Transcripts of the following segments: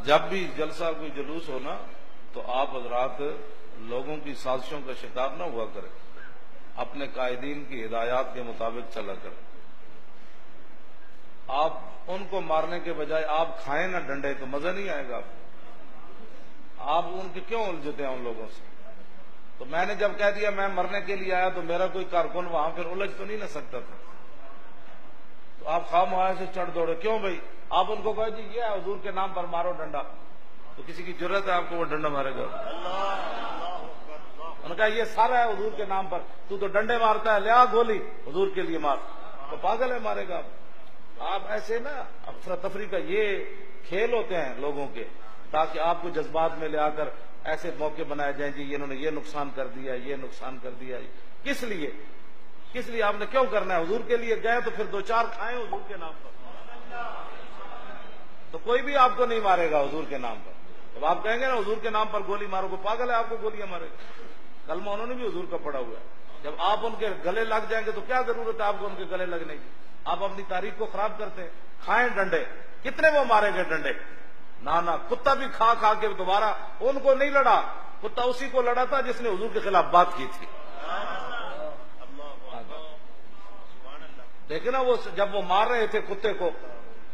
جب بھی جلسہ کوئی جلوس ہو نا تو آپ حضرات لوگوں کی سازشوں کا شکار نہ ہوا کریں، اپنے قائدین کی ہدایات کے مطابق چلا کریں۔ آپ ان کو مارنے کے بجائے آپ کھائیں نہ ڈنڈے تو مزہ نہیں آئے گا آپ ان کے کیوں الجھتے ہیں ان لوگوں سے؟ تو میں نے جب کہہ دیا میں مرنے کے لیے آیا تو میرا کوئی کارکن وہاں پھر الجھ تو نہیں نہ سکتا تھا، تو آپ خواہ سے چڑھ دوڑے کیوں بھائی؟ آپ ان کو کہو جی یہ ہے حضور کے نام پر مارو ڈنڈا، تو کسی کی جرت ہے آپ کو وہ ڈنڈا مارے گا؟ انہوں نے کہا یہ سارا ہے حضور کے نام پر، تو ڈنڈے مارتا ہے، لیا گولی حضور کے لیے مار، تو پاگل ہے مارے گا آپ ایسے نا افراتفری کا یہ کھیل ہوتے ہیں لوگوں کے، تاکہ آپ کو جذبات میں لے آ کر ایسے موقع بنائے جائیں جی انہوں نے یہ نقصان کر دیا، یہ نقصان کر دیا۔ کس لیے آپ نے کیوں کرنا ہے؟ حضور کے لیے گئے تو پھر دو چار کھائیں حضور کے نام پر، تو کوئی بھی آپ کو نہیں مارے گا حضور کے نام پر۔ جب آپ کہیں گے نا حضور کے نام پر گولی مارو، کو پاگل ہے آپ کو گولیاں مارے گا؟ کلمہ انہوں نے بھی حضور کا پڑھا ہوا ہے۔ جب آپ ان کے گلے لگ جائیں گے تو کیا ضرورت ہے آپ کو ان کے گلے لگنے کی؟ آپ اپنی تاریخ کو خراب کرتے ہیں۔ کھائیں ڈنڈے، کتنے وہ مارے گے ڈنڈے؟ نہ کتا بھی کھا کھا کے دوبارہ ان کو نہیں لڑا، کتا اسی کو لڑا تھا جس نے حضور کے خلاف بات کی تھی۔ دیکھیں نا وہ جب وہ مار رہے تھے کتے کو،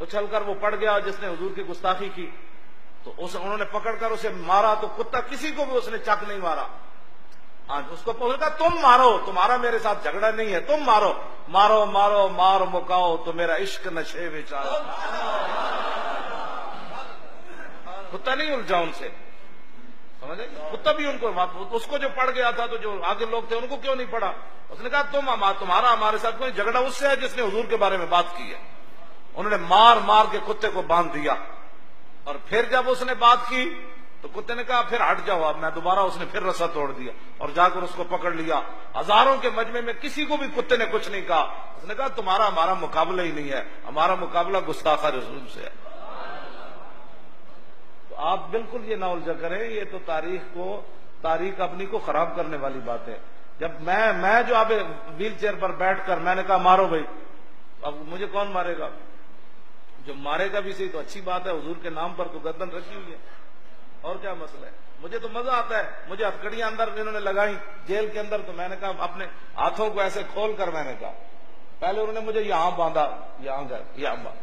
اچھل کر وہ پڑ گیا جس نے حضور کی گستاخی کی، تو انہوں نے پکڑ کر اسے مارا، تو کتا کسی کو بھی اس نے چک نہیں مارا۔ اس کو کہا تم مارو، تمہارا میرے ساتھ جھگڑا نہیں ہے، تم مارو مارو مارو مار مکاؤ تو میرا عشق نشے میں چاہے۔ کتا نہیں الجھا ان سے، سمجھے؟ کتا بھی ان کو، اس کو جو پڑ گیا تھا تو جو آگے لوگ تھے ان کو کیوں نہیں پڑا؟ اس نے کہا تمہارا ہمارے ساتھ کوئی جھگڑا اس سے ہے جس نے حضور کے بارے میں بات کی ہے۔ انہوں نے مار مار کے کتے کو باندھ دیا، اور پھر جب اس نے بات کی تو کتے نے کہا پھر ہٹ جاؤ اب میں دوبارہ، اس نے پھر رسا توڑ دیا اور جا کر اس کو پکڑ لیا۔ ہزاروں کے مجمع میں کسی کو بھی کتے نے کچھ نہیں کہا۔ اس نے کہا تمہارا ہمارا مقابلہ ہی نہیں ہے، ہمارا مقابلہ گستاخ رسول سے ہے۔ تو آپ بالکل یہ نہ الجھا کریں، یہ تو تاریخ اپنی کو خراب کرنے والی بات ہے۔ جب میں جو اب ویل چیئر پر بیٹھ کر میں نے کہا مارو بھائی، اب مجھے کون مارے گا؟ جو مارے گا بھی صحیح تو اچھی بات ہے، حضور کے نام پر تو گردن رکھی ہوئی ہے، اور کیا مسئلہ ہے؟ مجھے تو مزہ آتا ہے، مجھے ہتھکڑیاں اندر انہوں نے لگائی جیل کے اندر، تو میں نے کہا اپنے ہاتھوں کو ایسے کھول کر میں نے کہا، پہلے انہوں نے مجھے یہاں باندھا، یہاں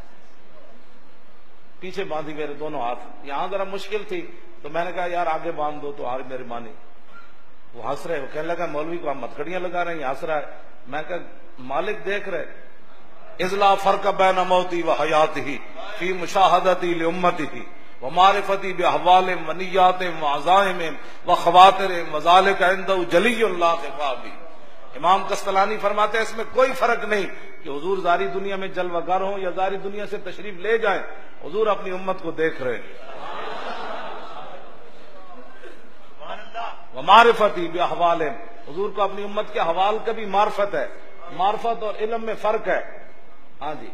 پیچھے باندھی میرے دونوں ہاتھ، یہاں ذرا مشکل تھی تو میں نے کہا یار آگے باندھ دو، تو آگے میری مانی۔ وہ ہنس رہے، وہ کہنے لگا مولوی کو ہم ہتھکڑیاں لگا رہے ہیں، یہ ہنس رہا ہے۔ میں کہا مالک دیکھ رہے، اذلا فرق بین موتی و حیاتی فی مشاہدتی لامتی ومعرفتی باحوال ونیات وعزائم وخواطر وذالک عنده جلی لا خفا بھی۔ امام قسطلانی فرماتے ہیں اس میں کوئی فرق نہیں کہ حضور ظاہری دنیا میں جلوہ گر ہوں یا ظاہری دنیا سے تشریف لے جائیں، حضور اپنی امت کو دیکھ رہے ہیں۔ ومعرفتی باحوال، حضور کو اپنی امت کے حوال کا بھی معرفت ہے، معرفت اور علم میں فرق ہے۔ ہاں جی،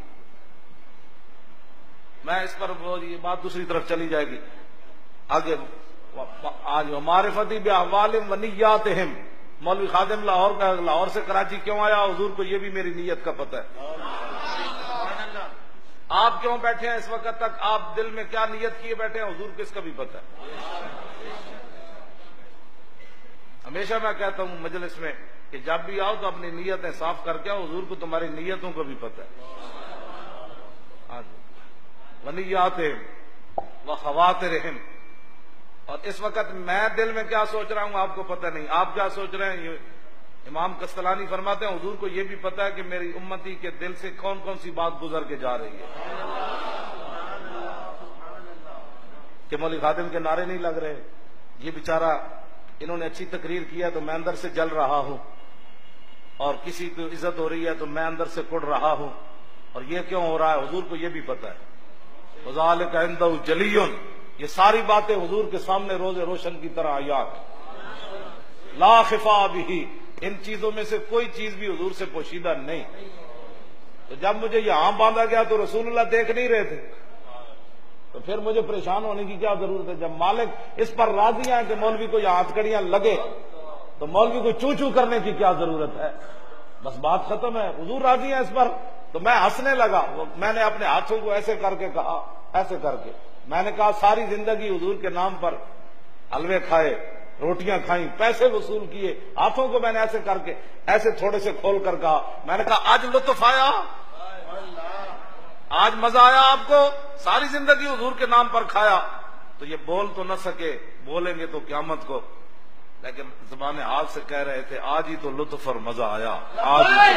میں اس پر یہ بات دوسری طرف چلی جائے گی آگے۔ آج معرفتی باحوال ونیاتہم، مولوی خادم لاہور کا لاہور سے کراچی کیوں آیا؟ حضور کو یہ بھی میری نیت کا پتہ ہے۔ آپ کیوں بیٹھے ہیں اس وقت تک، آپ دل میں کیا نیت کیے بیٹھے ہیں، حضور کو اس کا بھی پتہ ہے۔ ہمیشہ میں کہتا ہوں مجلس میں کہ جب بھی آؤ تو اپنی نیتیں صاف کر کے آؤ، حضور کو تمہاری نیتوں کا بھی پتہ ہے۔ ونیاتہم وخواطرہم، اور اس وقت میں دل میں کیا سوچ رہا ہوں آپ کو پتہ نہیں، آپ کیا سوچ رہے ہیں؟ امام قسطلانی فرماتے ہیں حضور کو یہ بھی پتہ ہے کہ میری امتی کے دل سے کون کون سی بات گزر کے جا رہی ہے، کہ مولوی خادم کے نعرے نہیں لگ رہے، یہ بیچارہ انہوں نے اچھی تقریر کی ہے تو میں اندر سے جل رہا ہوں، اور کسی کو عزت ہو رہی ہے تو میں اندر سے کڑ رہا ہوں، اور یہ کیوں ہو رہا ہے؟ حضور کو یہ بھی پتہ ہے۔ وذالک عنده جلی، یہ ساری باتیں حضور کے سامنے روز روشن کی طرح آیات، لا خفا بھی، ان چیزوں میں سے کوئی چیز بھی حضور سے پوشیدہ نہیں۔ تو جب مجھے یہاں باندھا گیا تو رسول اللہ دیکھ نہیں رہے تھے، تو پھر مجھے پریشان ہونے کی کیا ضرورت ہے؟ جب مالک اس پر راضی ہیں کہ مولوی کو یہاں ہتھکڑیاں لگے تو مولوی کو چو چو کرنے کی کیا ضرورت ہے؟ بس بات ختم ہے، حضور راضی ہیں اس پر۔ تو میں ہنسنے لگا، میں نے اپنے ہاتھوں کو ایسے کر کے کہا، ایسے کر کے میں نے کہا ساری زندگی حضور کے نام پر حلوے کھائے، روٹیاں کھائیں، پیسے وصول کیے، ہاتھوں کو میں نے ایسے کر کے ایسے تھوڑے سے کھول کر کہا، میں نے کہا آج لطف آیا، آج مزہ آیا آپ کو، ساری زندگی حضور کے نام پر کھایا، تو یہ بول تو نہ سکے، بولیں گے تو قیامت کو، لیکن زبان حال سے کہہ رہے تھے آج ہی تو لطف اور مزہ آیا، آج ہی